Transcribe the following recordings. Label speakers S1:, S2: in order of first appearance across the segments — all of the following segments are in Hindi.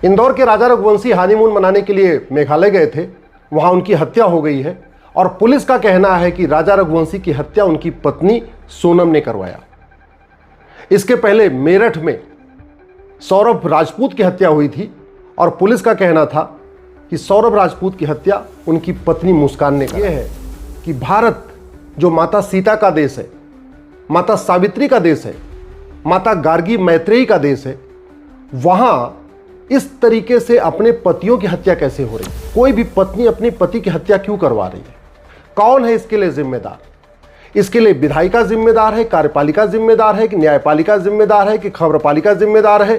S1: इंदौर के राजा रघुवंशी हनीमून मनाने के लिए मेघालय गए थे। वहां उनकी हत्या हो गई है और पुलिस का कहना है कि राजा रघुवंशी की हत्या उनकी पत्नी सोनम ने करवाया। इसके पहले मेरठ में सौरभ राजपूत की हत्या हुई थी और पुलिस का कहना था कि सौरभ राजपूत की हत्या उनकी पत्नी मुस्कान ने की। यह है कि भारत जो माता सीता का देश है, माता सावित्री का देश है, माता गार्गी मैत्रेयी का देश है, वहां इस तरीके से अपने पतियों की हत्या कैसे हो रही है? कोई भी पत्नी अपने पति की हत्या क्यों करवा रही है? कौन है इसके लिए जिम्मेदार? इसके लिए विधायिका जिम्मेदार है, कार्यपालिका जिम्मेदार है कि न्यायपालिका जिम्मेदार है कि खबरपालिका जिम्मेदार है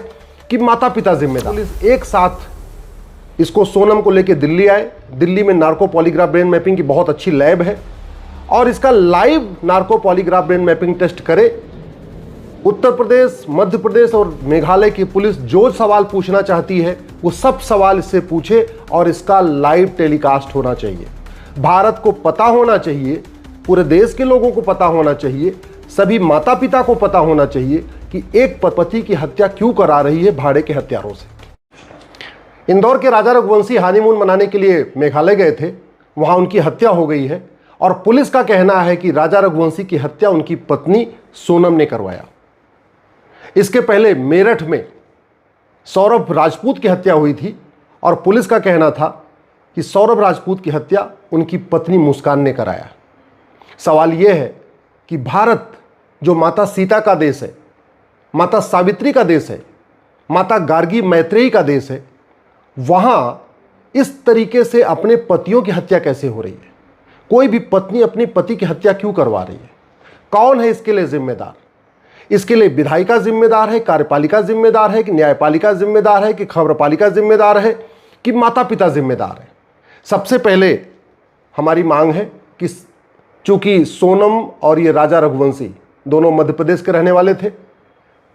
S1: कि माता पिता जिम्मेदार? पुलिस एक साथ इसको सोनम को लेकर दिल्ली आए। दिल्ली में नार्को पॉलीग्राफ ब्रेन मैपिंग की बहुत अच्छी लैब है और इसका live narco polygraph brain mapping test करे। उत्तर प्रदेश, मध्य प्रदेश और मेघालय की पुलिस जो सवाल पूछना चाहती है वो सब सवाल इससे पूछे और इसका लाइव टेलीकास्ट होना चाहिए। भारत को पता होना चाहिए, पूरे देश के लोगों को पता होना चाहिए, सभी माता पिता को पता होना चाहिए कि एक पति की हत्या क्यों करा रही है भाड़े के हत्यारों से। इंदौर के राजा रघुवंशी हनीमून मनाने के लिए मेघालय गए थे। वहां उनकी हत्या हो गई है और पुलिस का कहना है कि राजा रघुवंशी की हत्या उनकी पत्नी सोनम ने करवाया। इसके पहले मेरठ में सौरभ राजपूत की हत्या हुई थी और पुलिस का कहना था कि सौरभ राजपूत की हत्या उनकी पत्नी मुस्कान ने कराया। सवाल यह है कि भारत जो माता सीता का देश है, माता सावित्री का देश है, माता गार्गी मैत्रेयी का देश है, वहां इस तरीके से अपने पतियों की हत्या कैसे हो रही है? कोई भी पत्नी अपने पति की हत्या क्यों करवा रही है? कौन है इसके लिए जिम्मेदार? इसके लिए विधायिका जिम्मेदार है, कार्यपालिका जिम्मेदार है कि न्यायपालिका जिम्मेदार है कि खबरपालिका जिम्मेदार है कि माता पिता जिम्मेदार है? सबसे पहले हमारी मांग है कि चूंकि सोनम और ये राजा रघुवंशी दोनों मध्य प्रदेश के रहने वाले थे,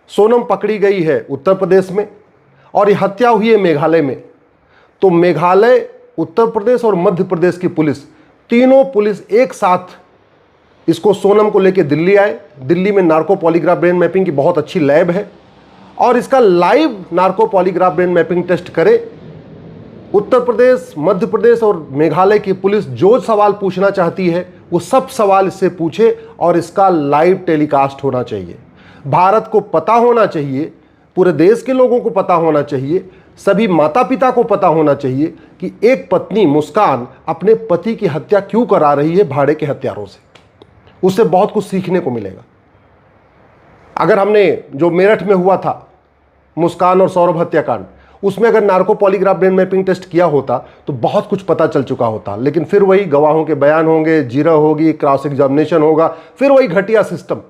S1: सोनम पकड़ी गई है उत्तर प्रदेश में और ये हत्या हुई है मेघालय में, तो मेघालय, उत्तर प्रदेश और मध्य प्रदेश की पुलिस, तीनों पुलिस एक साथ इसको सोनम को लेकर दिल्ली आए। दिल्ली में नार्को पॉलीग्राफ ब्रेन मैपिंग की बहुत अच्छी लैब है और इसका live narco polygraph brain mapping test करे। उत्तर प्रदेश, मध्य प्रदेश और मेघालय की पुलिस जो सवाल पूछना चाहती है वो सब सवाल इससे पूछे और इसका लाइव टेलीकास्ट होना चाहिए। भारत को पता होना चाहिए, पूरे देश के लोगों को पता होना चाहिए, सभी माता पिता को पता होना चाहिए कि एक पत्नी मुस्कान अपने पति की हत्या क्यों करा रही है भाड़े के हत्यारों से। उससे बहुत कुछ सीखने को मिलेगा। अगर हमने जो मेरठ में हुआ था मुस्कान और सौरभ हत्याकांड, उसमें अगर narco polygraph brain mapping test किया होता तो बहुत कुछ पता चल चुका होता, लेकिन फिर वही गवाहों के बयान होंगे, जीरा होगी, क्रॉस एग्जामिनेशन होगा, फिर वही घटिया सिस्टम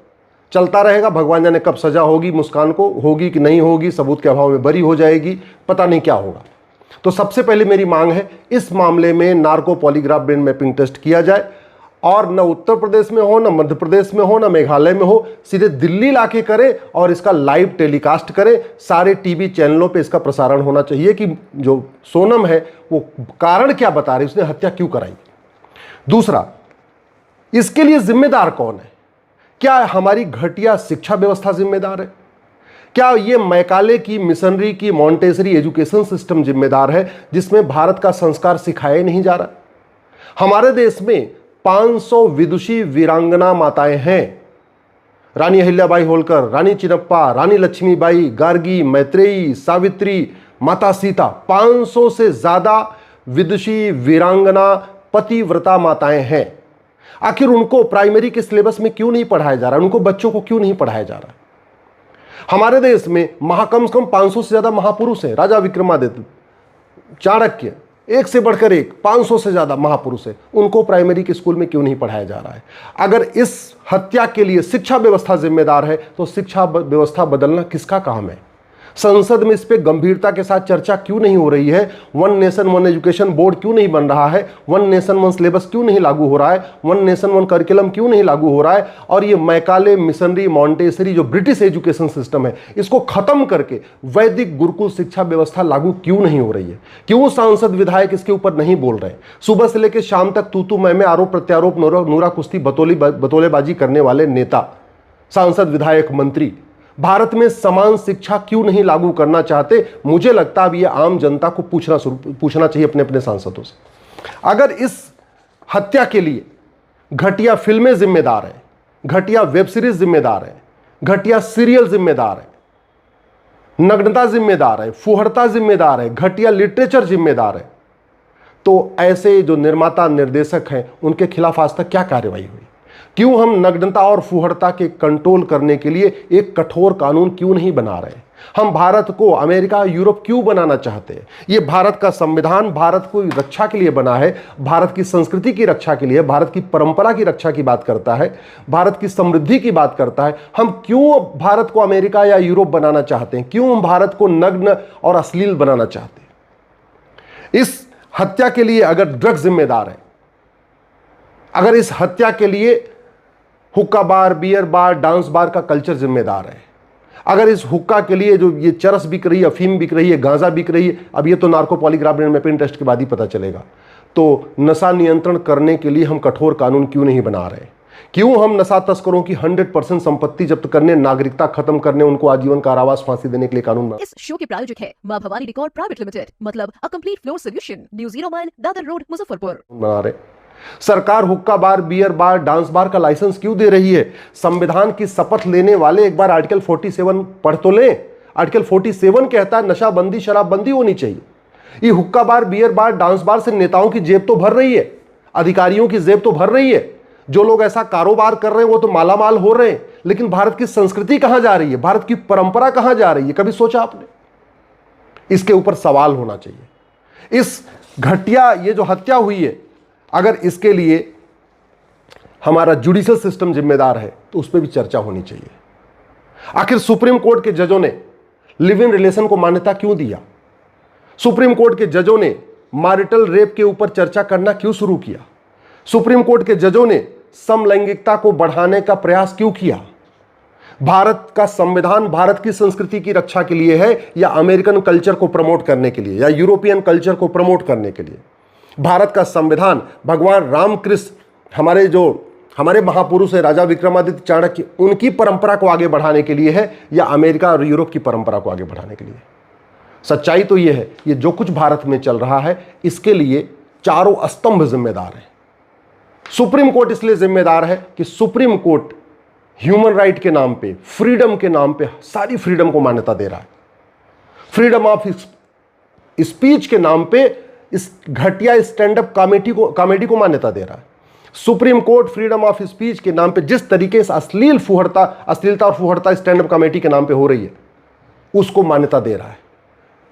S1: चलता रहेगा। भगवान जाने कब सजा होगी मुस्कान को, होगी कि नहीं होगी, सबूत के अभाव में बरी हो जाएगी, पता नहीं क्या होगा। तो सबसे पहले मेरी मांग है इस मामले में narco polygraph brain mapping test किया जाए और न उत्तर प्रदेश में हो, न मध्य प्रदेश में हो, न मेघालय में हो, सीधे दिल्ली लाके करे और इसका लाइव टेलीकास्ट करे। सारे टीवी चैनलों पे इसका प्रसारण होना चाहिए कि जो सोनम है वो कारण क्या बता रही, उसने हत्या क्यों कराई। दूसरा, इसके लिए जिम्मेदार कौन है? क्या हमारी घटिया शिक्षा व्यवस्था जिम्मेदार है? क्या ये मैकाले की, मिशनरी की, मॉन्टेसरी एजुकेशन सिस्टम जिम्मेदार है जिसमें भारत का संस्कार सिखाया नहीं जा रहा? हमारे देश में 500 विदुषी वीरांगना माताएं हैं। रानी अहिल्याबाई होलकर, रानी चिन्नप्पा, रानी लक्ष्मीबाई, गार्गी, मैत्रेयी, सावित्री, माता सीता, 500 से ज्यादा विदुषी वीरांगना पतिव्रता माताएं हैं। आखिर उनको प्राइमरी के सिलेबस में क्यों नहीं पढ़ाया जा रहा? उनको बच्चों को क्यों नहीं पढ़ाया जा रहा? हमारे देश में कम से कम 500 से ज्यादा महापुरुष हैं। राजा विक्रमादित्य, चाणक्य, एक से बढ़कर एक, 500 से ज्यादा महापुरुष है। उनको प्राइमरी के स्कूल में क्यों नहीं पढ़ाया जा रहा है? अगर इस हत्या के लिए शिक्षा व्यवस्था जिम्मेदार है तो शिक्षा व्यवस्था बदलना किसका काम है? संसद में इस पे गंभीरता के साथ चर्चा क्यों नहीं हो रही है? One nation one education board क्यों नहीं बन रहा है? वन नेशन वन सिलेबस क्यों नहीं लागू हो रहा है? वन नेशन वन करिकुलम क्यों नहीं लागू हो रहा है? और ये मैकाले, मिशनरी, मॉन्टेसरी जो ब्रिटिश एजुकेशन सिस्टम है, इसको खत्म करके वैदिक गुरुकुल शिक्षा व्यवस्था लागू क्यों नहीं हो रही है? क्यों सांसद विधायक इसके ऊपर नहीं बोल रहे? सुबह से लेकर शाम तक तू मैं आरोप प्रत्यारोप, नूरा कुश्ती, बतौलेबाजी करने वाले नेता, सांसद, विधायक, मंत्री भारत में समान शिक्षा क्यों नहीं लागू करना चाहते? मुझे लगता है अब यह आम जनता को पूछना चाहिए अपने अपने सांसदों से। अगर इस हत्या के लिए घटिया फिल्में जिम्मेदार हैं, घटिया वेब सीरीज जिम्मेदार है, घटिया सीरियल जिम्मेदार है, नग्नता जिम्मेदार है, फुहड़ता जिम्मेदार है, घटिया लिटरेचर जिम्मेदार है, तो ऐसे जो निर्माता निर्देशक हैं उनके खिलाफ आज तक क्या कार्रवाई हुई? क्यों हम नग्नता और फुहड़ता के कंट्रोल करने के लिए एक कठोर कानून क्यों नहीं बना रहे? हम भारत को अमेरिका यूरोप क्यों बनाना चाहते हैं? ये भारत का संविधान भारत को रक्षा के लिए बना है, भारत की संस्कृति की रक्षा के लिए, भारत की परंपरा की रक्षा की बात करता है, भारत की समृद्धि की बात करता है। हम क्यों भारत को अमेरिका या यूरोप बनाना चाहते हैं? क्यों हम भारत को नग्न और अश्लील बनाना चाहते हैं? इस हत्या के लिए अगर ड्रग्स जिम्मेदार है, अगर इस हत्या के लिए हुक्का बार, बियर बार, डांस बार का कल्चर जिम्मेदार है, अगर इस हुक्का के लिए जो ये चरस बिक रही है, अफीम बिक रही है, गांजा बिक रही है, अब ये तो नार्को पॉलीग्राफ मैपिंग टेस्ट के बाद ही पता चलेगा, तो नशा नियंत्रण करने के लिए हम कठोर कानून क्यों नहीं बना रहे? क्यों हम नशा तस्करों की 100% संपत्ति जब्त करने, नागरिकता खत्म करने, उनको आजीवन कारावास, फांसी देने के लिए कानून बना?
S2: इस शो के प्रायोजक है मां भवानी डेकोर प्राइवेट लिमिटेड, मतलब a complete floor solution, mu zero mile, Dadar road, Muzaffarpur.
S1: बना रहे। सरकार हुक्का बार, बियर बार, डांस बार का लाइसेंस क्यों दे रही है? संविधान की शपथ लेने वाले एक बार आर्टिकल 47 पढ़ तो लें। आर्टिकल 47 कहता है नशाबंदी, शराबबंदी होनी चाहिए। ये हुक्का बार, बियर बार, डांस बार से नेताओं की जेब तो भर रही है, अधिकारियों की जेब तो भर रही है। जो लोग ऐसा कारोबार कर रहे हैं वो तो मालामाल हो रहे हैं, लेकिन भारत की संस्कृति कहां जा रही है? भारत की परंपरा कहां जा रही है? कभी सोचा आपने? इसके ऊपर सवाल होना चाहिए। इस घटिया ये जो हत्या हुई है, अगर इसके लिए हमारा जुडिशियल सिस्टम जिम्मेदार है तो उस पर भी चर्चा होनी चाहिए। आखिर सुप्रीम कोर्ट के जजों ने लिव इन रिलेशन को मान्यता क्यों दिया? सुप्रीम कोर्ट के जजों ने मैरिटल रेप के ऊपर चर्चा करना क्यों शुरू किया? सुप्रीम कोर्ट के जजों ने समलैंगिकता को बढ़ाने का प्रयास क्यों किया? भारत का संविधान भारत की संस्कृति की रक्षा के लिए है या अमेरिकन कल्चर को प्रमोट करने के लिए या यूरोपियन कल्चर को प्रमोट करने के लिए? भारत का संविधान भगवान रामकृष्ण, हमारे महापुरुष है राजा विक्रमादित्य चाणक्य, उनकी परंपरा को आगे बढ़ाने के लिए है या अमेरिका और यूरोप की परंपरा को आगे बढ़ाने के लिए? सच्चाई तो यह है, ये जो कुछ भारत में चल रहा है इसके लिए चारों स्तंभ जिम्मेदार हैं। सुप्रीम कोर्ट इसलिए जिम्मेदार है कि सुप्रीम कोर्ट ह्यूमन राइट के नाम पे, फ्रीडम के नाम पे सारी फ्रीडम को मान्यता दे रहा है। फ्रीडम ऑफ स्पीच के नाम पे इस घटिया स्टैंड अप कॉमेडी को मान्यता दे रहा है। Supreme court freedom of speech के नाम पे जिस तरीके से अश्लीलता और फुहड़ता स्टैंड अप कॉमेडी के नाम पे हो रही है उसको मान्यता दे रहा है।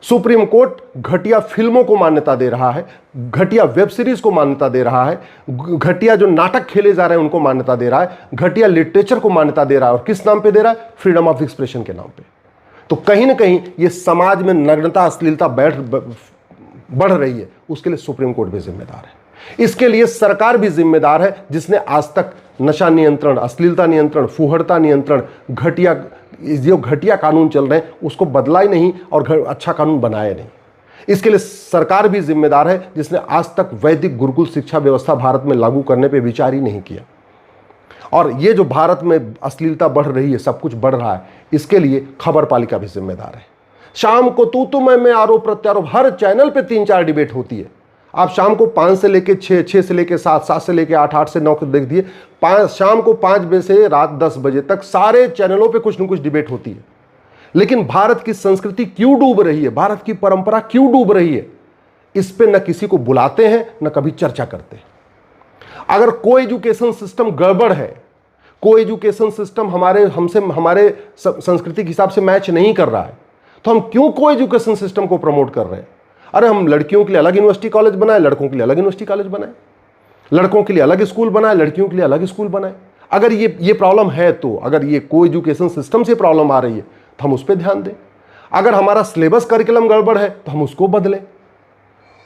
S1: सुप्रीम कोर्ट घटिया फिल्मों को मान्यता दे रहा है, घटिया वेब सीरीज को मान्यता दे रहा है, घटिया जो नाटक खेले जा रहे हैं उनको मान्यता दे रहा है, घटिया लिटरेचर को मान्यता दे रहा है। और किस नाम पे दे रहा है? फ्रीडम ऑफ एक्सप्रेशन के नाम पे। तो कहीं ना कहीं ये समाज में नग्नता, अश्लीलता बढ़ रही है, उसके लिए सुप्रीम कोर्ट भी जिम्मेदार है। इसके लिए सरकार भी जिम्मेदार है, जिसने आज तक नशा नियंत्रण, अश्लीलता नियंत्रण, फुहड़ता नियंत्रण, जो घटिया कानून चल रहे हैं उसको बदला ही नहीं और अच्छा कानून बनाया नहीं। इसके लिए सरकार भी जिम्मेदार है, जिसने आज तक वैदिक गुरुकुल शिक्षा व्यवस्था भारत में लागू करने पर विचार ही नहीं किया। और ये जो भारत में अश्लीलता बढ़ रही है, सब कुछ बढ़ रहा है, इसके लिए खबर पालिका भी जिम्मेदार है। शाम को तू मैं आरोप प्रत्यारोप, हर चैनल पे 3-4 डिबेट होती है। आप शाम को 5 से लेके 6, 6 से लेके 7, 7 से लेके 8, 8 से 9 देख दिए, शाम को 5 बजे से रात 10 बजे तक सारे चैनलों पे कुछ न कुछ डिबेट होती है। लेकिन भारत की संस्कृति क्यों डूब रही है, भारत की परंपरा क्यों डूब रही है, इस पे न किसी को बुलाते हैं न कभी चर्चा करते हैं। अगर कोई एजुकेशन सिस्टम गड़बड़ है, कोई एजुकेशन सिस्टम हमारे संस्कृति के हिसाब से मैच नहीं कर रहा है, तो हम क्यों को एजुकेशन सिस्टम को प्रमोट कर रहे हैं? अरे हम लड़कियों के लिए अलग यूनिवर्सिटी कॉलेज बनाए, लड़कों के लिए अलग यूनिवर्सिटी कॉलेज बनाए, लड़कों के लिए अलग स्कूल बनाए, लड़कियों के लिए अलग स्कूल बनाए। अगर ये प्रॉब्लम है, तो अगर ये को एजुकेशन सिस्टम से प्रॉब्लम आ रही है तो हम उस पर ध्यान दें। अगर हमारा सिलेबस करिकुलम गड़बड़ है तो हम उसको बदलें।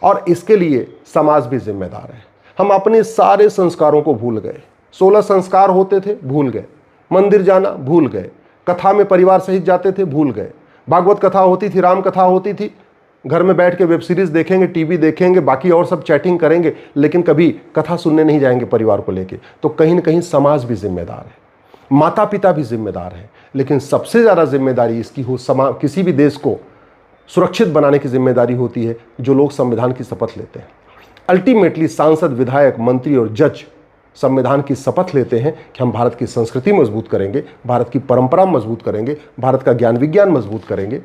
S1: और इसके लिए समाज भी जिम्मेदार है। हम अपने सारे संस्कारों को भूल गए। 16 संस्कार होते थे, भूल गए। मंदिर जाना भूल गए, कथा में परिवार सहित जाते थे, भूल गए। भागवत कथा होती थी, राम कथा होती थी, घर में बैठ के वेब सीरीज देखेंगे, टीवी देखेंगे, बाकी और सब चैटिंग करेंगे, लेकिन कभी कथा सुनने नहीं जाएंगे परिवार को लेके। तो कहीं ना कहीं समाज भी जिम्मेदार है, माता पिता भी जिम्मेदार है, लेकिन सबसे ज़्यादा जिम्मेदारी इसकी किसी भी देश को सुरक्षित बनाने की जिम्मेदारी होती है जो लोग संविधान की शपथ लेते हैं। अल्टीमेटली सांसद, विधायक, मंत्री और जज संविधान की शपथ लेते हैं कि हम भारत की संस्कृति मजबूत करेंगे, भारत की परंपरा मजबूत करेंगे, भारत का ज्ञान विज्ञान मजबूत करेंगे।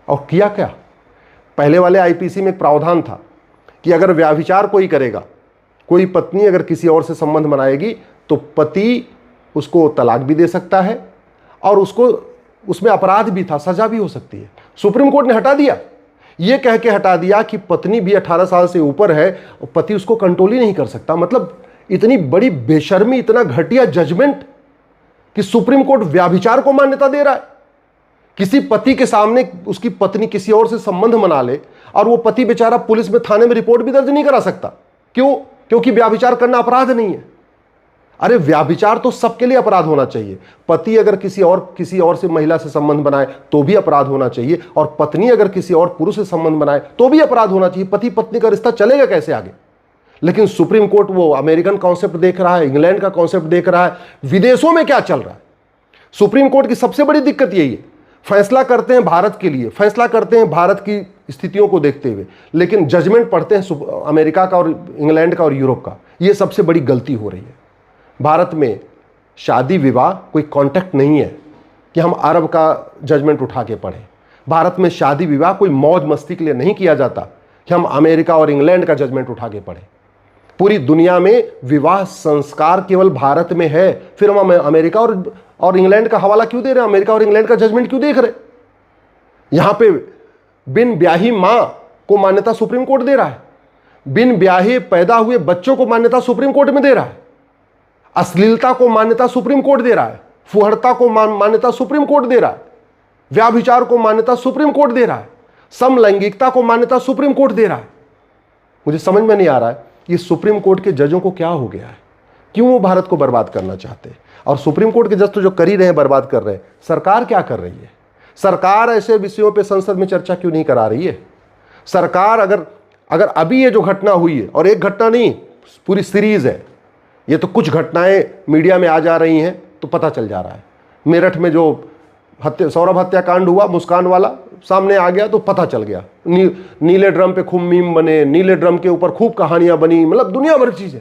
S1: और किया क्या? पहले वाले आईपीसी में एक प्रावधान था कि अगर व्यभिचार कोई करेगा, कोई पत्नी अगर किसी और से संबंध बनाएगी तो पति उसको तलाक भी दे सकता है और उसको उसमें अपराध भी था, सजा भी हो सकती है। सुप्रीम कोर्ट ने हटा दिया, ये कह के हटा दिया कि पत्नी भी 18 साल से ऊपर है और पति उसको कंट्रोल ही नहीं कर सकता। मतलब इतनी बड़ी बेशर्मी, इतना घटिया जजमेंट कि सुप्रीम कोर्ट व्यभिचार को मान्यता दे रहा है। किसी पति के सामने उसकी पत्नी किसी और से संबंध बना ले और वो पति बेचारा पुलिस में, थाने में रिपोर्ट भी दर्ज नहीं करा सकता। क्यों? क्योंकि व्यभिचार करना अपराध नहीं है। अरे व्यभिचार तो सबके लिए अपराध होना चाहिए। पति अगर किसी और से महिला से संबंध बनाए तो भी अपराध होना चाहिए, और पत्नी अगर किसी और पुरुष से संबंध बनाए तो भी अपराध होना चाहिए। पति पत्नी का रिश्ता चलेगा कैसे आगे? लेकिन सुप्रीम कोर्ट वो अमेरिकन कॉन्सेप्ट देख रहा है, इंग्लैंड का कॉन्सेप्ट देख रहा है। विदेशों में क्या चल रहा है? सुप्रीम कोर्ट की सबसे बड़ी दिक्कत यही है, फैसला करते हैं भारत के लिए, फैसला करते हैं भारत की स्थितियों को देखते हुए, लेकिन जजमेंट पढ़ते हैं अमेरिका का और इंग्लैंड का और यूरोप का। यह सबसे बड़ी गलती हो रही है। भारत में शादी विवाह कोई कॉन्टेक्ट नहीं है कि हम अरब का जजमेंट उठा के पढ़ें। भारत में शादी विवाह कोई मौज मस्ती के लिए नहीं किया जाता कि हम अमेरिका और इंग्लैंड का जजमेंट उठा के पढ़ें। पूरी दुनिया में विवाह संस्कार केवल भारत में है, फिर हम अमेरिका और इंग्लैंड का हवाला क्यों दे रहे हैं? अमेरिका और इंग्लैंड का जजमेंट क्यों देख रहे? यहां पे बिन ब्याही मां को मान्यता सुप्रीम कोर्ट दे रहा है, बिन ब्याहे पैदा हुए बच्चों को मान्यता सुप्रीम कोर्ट में दे रहा है, अश्लीलता को मान्यता सुप्रीम कोर्ट दे रहा है, फुहड़ता को मान्यता सुप्रीम कोर्ट दे रहा है, व्याभिचार को मान्यता सुप्रीम कोर्ट दे रहा है, समलैंगिकता को मान्यता सुप्रीम कोर्ट दे रहा है। मुझे समझ में नहीं आ रहा है ये सुप्रीम कोर्ट के जजों को क्या हो गया है, क्यों वो भारत को बर्बाद करना चाहते हैं? और सुप्रीम कोर्ट के जज तो जो कर ही रहे हैं, बर्बाद कर रहे हैं। सरकार क्या कर रही है? सरकार ऐसे विषयों पे संसद में चर्चा क्यों नहीं करा रही है? सरकार अगर अभी ये जो घटना हुई है, और एक घटना नहीं, पूरी सीरीज है, ये तो कुछ घटनाएं मीडिया में आ जा रही हैं तो पता चल जा रहा है। मेरठ में जो सौरभ हत्याकांड हुआ, मुस्कान वाला, सामने आ गया तो पता चल गया। नीले ड्रम पे खूब मीम बने, नीले ड्रम के ऊपर खूब कहानियां बनी, मतलब दुनिया भर चीजें।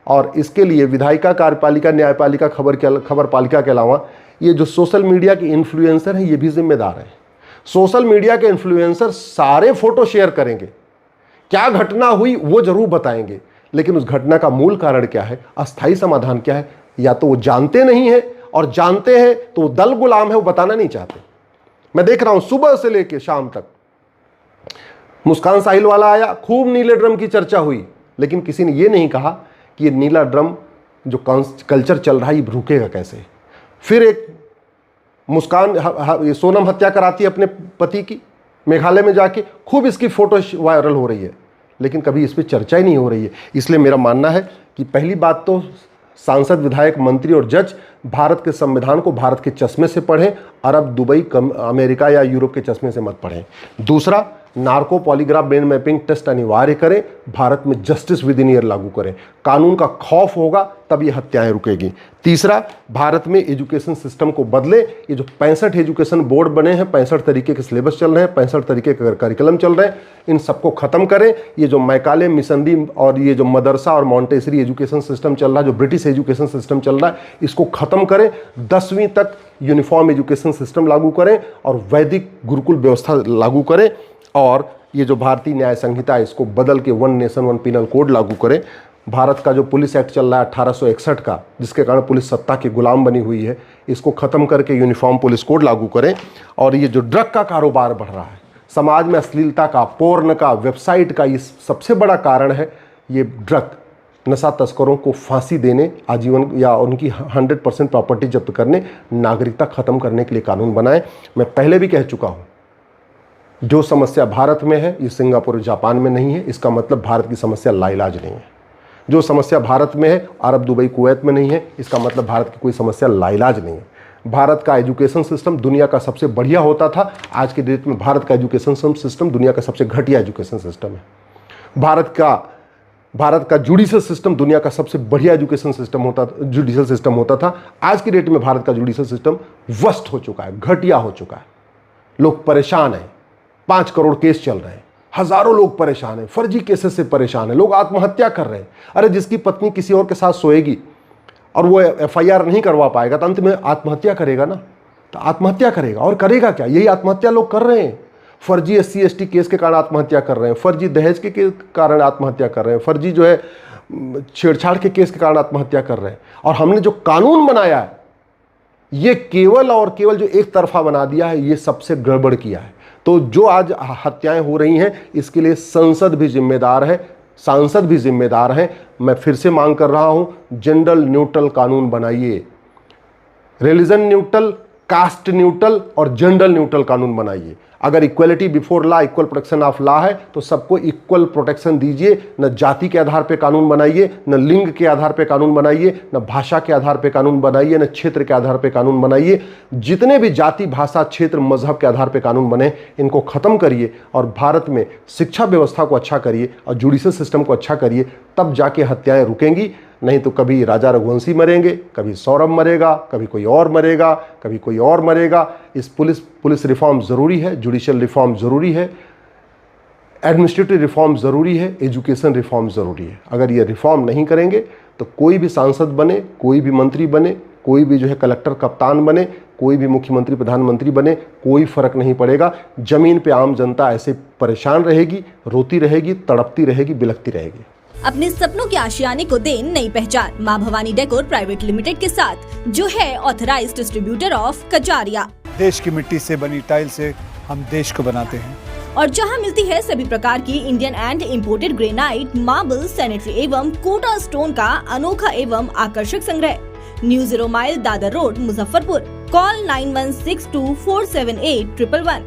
S1: और इसके लिए विधायिका, कार्यपालिका, न्यायपालिका, खबर पालिका के अलावा ये जो सोशल मीडिया के इन्फ्लुएंसर हैं ये भी जिम्मेदार हैं। सोशल मीडिया के इन्फ्लुएंसर सारे फोटो शेयर करेंगे, क्या घटना हुई वो जरूर बताएंगे, लेकिन उस घटना का मूल कारण क्या है, अस्थायी समाधान क्या है, या तो वो जानते नहीं है, और जानते हैं तो वो दल गुलाम है, वो बताना नहीं चाहते। मैं देख रहा हूं सुबह से लेकर शाम तक मुस्कान साहिल वाला आया, खूब नीले ड्रम की चर्चा हुई, लेकिन किसी ने ये नहीं कहा कि ये नीला ड्रम जो कल्चर चल रहा है ये रुकेगा कैसे। फिर एक मुस्कान ये सोनम हत्या कराती है अपने पति की, मेघालय में जाके खूब इसकी फोटो वायरल हो रही है, लेकिन कभी इस पर चर्चा ही नहीं हो रही है। इसलिए मेरा मानना है कि पहली बात तो सांसद, विधायक, मंत्री और जज भारत के संविधान को भारत के चश्मे से पढ़ें, अरब, दुबई, अमेरिका या यूरोप के चश्मे से मत पढ़ें। दूसरा, narco polygraph brain mapping test अनिवार्य करें, भारत में जस्टिस विद इन ईयर लागू करें, कानून का खौफ होगा तब ये हत्याएं रुकेगी। तीसरा, भारत में एजुकेशन सिस्टम को बदले। ये जो 65 एजुकेशन बोर्ड बने हैं, 65 तरीके के सिलेबस चल रहे हैं, 65 तरीके के करिकुलम चल रहे हैं, इन सबको खत्म करें। ये जो मैकाले, मिशनरी और ये जो मदरसा और मॉन्टेसरी एजुकेशन सिस्टम चल रहा है, जो ब्रिटिश एजुकेशन सिस्टम चल रहा है, इसको खत्म करें। 10वीं तक यूनिफॉर्म एजुकेशन सिस्टम लागू करें और वैदिक गुरुकुल व्यवस्था लागू करें, और ये जो भारतीय न्याय संहिता है इसको बदल के 1 नेशन 1 पिनल कोड लागू करें। भारत का जो पुलिस एक्ट चल रहा है 1861 का, जिसके कारण पुलिस सत्ता की गुलाम बनी हुई है, इसको खत्म करके यूनिफॉर्म पुलिस कोड लागू करें। और ये जो ड्रग का कारोबार बढ़ रहा है, समाज में अश्लीलता का, पोर्न का, वेबसाइट का, ये सबसे बड़ा कारण है। ये ड्रग नशा तस्करों को फांसी देने, आजीवन या उनकी 100% प्रॉपर्टी जब्त करने, नागरिकता खत्म करने के लिए कानून बनाएं। मैं पहले भी कह चुका हूं, जो समस्या भारत में है ये सिंगापुर, जापान में नहीं है। इसका मतलब भारत की समस्या लाइलाज नहीं है। जो समस्या भारत में है अरब, दुबई, कुवैत में नहीं है, इसका मतलब भारत की कोई समस्या लाइलाज नहीं है। भारत का एजुकेशन सिस्टम दुनिया का सबसे बढ़िया होता था, आज के डेट में भारत का एजुकेशन सिस्टम दुनिया का सबसे घटिया एजुकेशन सिस्टम है। भारत का भारत का जुडिशियल सिस्टम दुनिया का सबसे बढ़िया एजुकेशन सिस्टम होता, जुडिशियल सिस्टम होता था। आज की डेट में भारत का जुडिशियल सिस्टम वर्स्ट हो चुका है, घटिया हो चुका है। लोग परेशान हैं, 5 करोड़ केस चल रहे हैं, हजारों लोग परेशान हैं, फर्जी केसेस से परेशान हैं, लोग आत्महत्या कर रहे हैं। अरे जिसकी पत्नी किसी और के साथ सोएगी और वो FIR नहीं करवा पाएगा तो अंत में आत्महत्या करेगा ना, तो आत्महत्या करेगा। और करेगा क्या? यही आत्महत्या लोग कर रहे हैं। फर्जी SC ST केस के कारण आत्महत्या कर रहे हैं, फर्जी दहेज के कारण आत्महत्या कर रहे हैं, फर्जी जो है छेड़छाड़ के केस के कारण आत्महत्या कर रहे हैं। और हमने जो कानून बनाया है ये केवल और केवल जो एक तरफा बना दिया है, ये सबसे गड़बड़ किया है। तो जो आज हत्याएं हो रही हैं इसके लिए संसद भी जिम्मेदार है, सांसद भी जिम्मेदार हैं। मैं फिर से मांग कर रहा हूं, जेंडर न्यूट्रल कानून बनाइए, रिलीजन न्यूट्रल, कास्ट न्यूट्रल और जेंडर न्यूट्रल कानून बनाइए। अगर equality before law, equal protection of law है तो सबको इक्वल प्रोटेक्शन दीजिए। न जाति के आधार पे कानून बनाइए, न लिंग के आधार पे कानून बनाइए, न भाषा के आधार पे कानून बनाइए, न क्षेत्र के आधार पे कानून बनाइए। जितने भी जाति, भाषा, क्षेत्र, मजहब के आधार पे कानून बने इनको खत्म करिए और भारत में शिक्षा व्यवस्था को अच्छा करिए और जुडिशियल सिस्टम को अच्छा करिए, तब जाके हत्याएं रुकेंगी। नहीं तो कभी राजा रघुवंशी मरेंगे, कभी सौरभ मरेगा, कभी कोई और मरेगा, कभी कोई और मरेगा। इस पुलिस रिफॉर्म ज़रूरी है, जुडिशियल रिफॉर्म ज़रूरी है, एडमिनिस्ट्रेटिव रिफॉर्म ज़रूरी है, एजुकेशन रिफॉर्म ज़रूरी है। अगर ये रिफॉर्म नहीं करेंगे तो कोई भी सांसद बने, कोई भी मंत्री बने, कोई भी जो है कलेक्टर कप्तान बने, कोई भी मुख्यमंत्री प्रधानमंत्री बने, कोई फर्क नहीं पड़ेगा। जमीन पे आम जनता ऐसे परेशान रहेगी, रोती रहेगी, तड़पती रहेगी, बिलखती रहेगी।
S3: अपने सपनों के आशियाने को दे नई पहचान मां भवानी डेकोर प्राइवेट लिमिटेड के साथ, जो है ऑथराइज्ड डिस्ट्रीब्यूटर ऑफ कचारिया।
S4: देश की मिट्टी से बनी टाइल से हम देश को बनाते हैं
S3: और जहां मिलती है सभी प्रकार की Indian and imported granite, marble, sanitary एवं कोटा स्टोन का अनोखा एवं आकर्षक संग्रह। New 0 mile, Dadar road, Muzaffarpur. Call 9162478111।